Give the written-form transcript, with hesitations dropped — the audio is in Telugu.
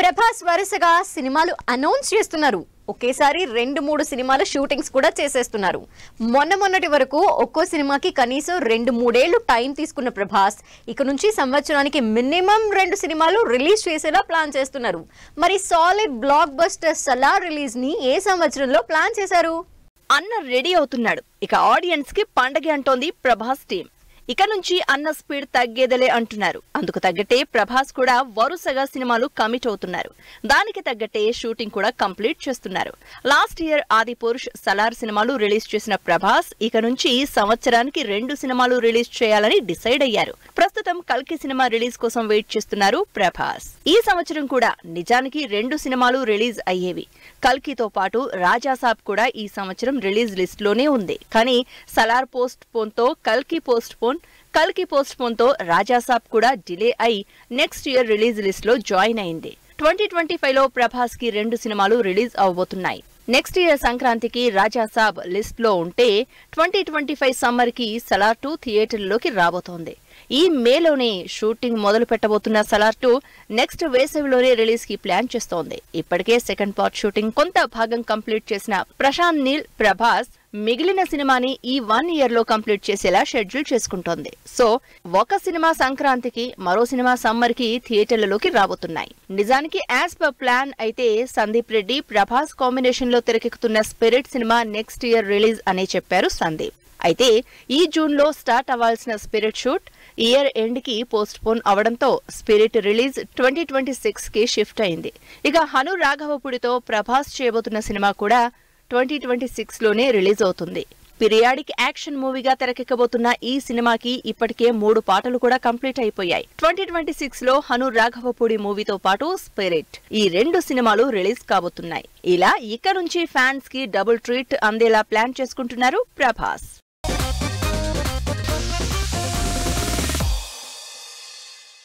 ప్రభాస్ వరుసగా సినిమాలు అనౌన్స్ చేస్తున్నారు. ఒకేసారి 2-3 సినిమాల షూటింగ్స్ కూడా చేసేస్తున్నారు. మొన్నటి వరకు ఒక్కో సినిమాకి కనీసం 2-3 ఏళ్లు టైం తీసుకున్న ప్రభాస్ ఇక నుంచి సంవత్సరానికి మినిమం 2 సినిమాలు రిలీజ్ చేసేలా ప్లాన్ చేస్తున్నారు. మరి solid block buster Salaar release ని ఏ సంవత్సరంలో ప్లాన్ చేశారు? అన్న రెడీ అవుతున్నాడు. ఇక ఆడియన్స్ కి పండగ అంటోంది ప్రభాస్ టీం. ఇక నుంచి అన్న స్పీడ్ తగ్గేదలే అంటున్నారు. అందుకు తగ్గట్టే ప్రభాస్ కూడా వరుసగా సినిమాలు కమిట్ అవుతున్నారు. దానికి తగ్గట్టే షూటింగ్ కూడా కంప్లీట్ చేస్తున్నారు. లాస్ట్ ఇయర్ ఆది పురుష్, సలార్ సినిమాలు రిలీజ్ చేసిన ప్రభాస్ ఇక నుంచి సంవత్సరానికి 2 సినిమాలు రిలీజ్ చేయాలని డిసైడ్ అయ్యారు. ప్రస్తుతం కల్కి సినిమా రిలీజ్ కోసం వెయిట్ చేస్తున్నారు ప్రభాస్. ఈ సంవత్సరం కూడా నిజానికి 2 సినిమాలు రిలీజ్ అయ్యేవి. కల్కితో పాటు రాజాసాబ్ కూడా ఈ సంవత్సరం రిలీజ్ లిస్ట్ లోనే ఉంది. కానీ సలార్ పోస్ట్ పోన్ తో కల్కి పోస్ట్ పోన్ తో రాజాసాబ్ కూడా డిలే అయి నెక్స్ట్ ఇయర్ రిలీజ్ లిస్ట్ లో జాయిన్ అయింది. 2025 లో ప్రభాస్ కి 2 సినిమాలు రిలీజ్ అవబోతున్నాయి. నెక్స్ట్ ఇయర్ సంక్రాంతికి రాజాసాబ్ లిస్ట్ లో ఉంటే 2025 సమ్మర్ కి సలార్ 2 థియేటర్లలోకి రాబోతోంది. ఈ మేలోనే షూటింగ్ మొదలు పెట్టబోతున్న సలార్ 2 నెక్స్ట్ వేసవిలోనే రిలీజ్ కి ప్లాన్ చేస్తోంది. ఇప్పటికే సెకండ్ పార్ట్ షూటింగ్ కొంత భాగం కంప్లీట్ చేసిన ప్రశాంత్ నీల్ ప్రభాస్ మిగిలిన సినిమాని ఈ 1 ఇయర్ లో కంప్లీట్ చేసేలా షెడ్యూల్ చేసుకుంటోంది. సో ఒక సినిమా సంక్రాంతికి, మరో సినిమా సమ్మర్ కి థియేటర్లలోకి రాబోతున్నాయి. నిజానికి యాజ్ పర్ ప్లాన్ అయితే సందీప్ రెడ్డి ప్రభాస్ కాంబినేషన్ లో తెరకెక్కుతున్న spirit cinema next year release అనే చెప్పారు సందీప్. అయితే ఈ జూన్ లో స్టార్ట్ అవ్వాల్సిన స్పిరిట్ షూట్ ఇయర్ ఎండ్ కి పోస్ట్ పోన్ అవడంతో స్పిరిట్ రిలీజ్ 2026 కి షిఫ్ట్ అయింది. ఇక హను రాఘవపుడితో ప్రభాస్ చేయబోతున్న సినిమా కూడా 2026 లోనే రిలీజ్ అవుతుంది. పీరియాడిక్ యాక్షన్ మూవీగా తెరకెక్కబోతున్న ఈ సినిమాకి ఇప్పటికే 3 పాటలు కూడా కంప్లీట్ అయిపోయాయి. 2026 లో హను రాఘవపూడి మూవీతో పాటు స్పిరిట్, ఈ 2 సినిమాలు రిలీజ్ కాబోతున్నాయి. ఇలా ఇక నుంచి ఫ్యాన్స్ కి డబుల్ ట్రీట్ అందేలా ప్లాన్ చేసుకుంటున్నారు ప్రభాస్.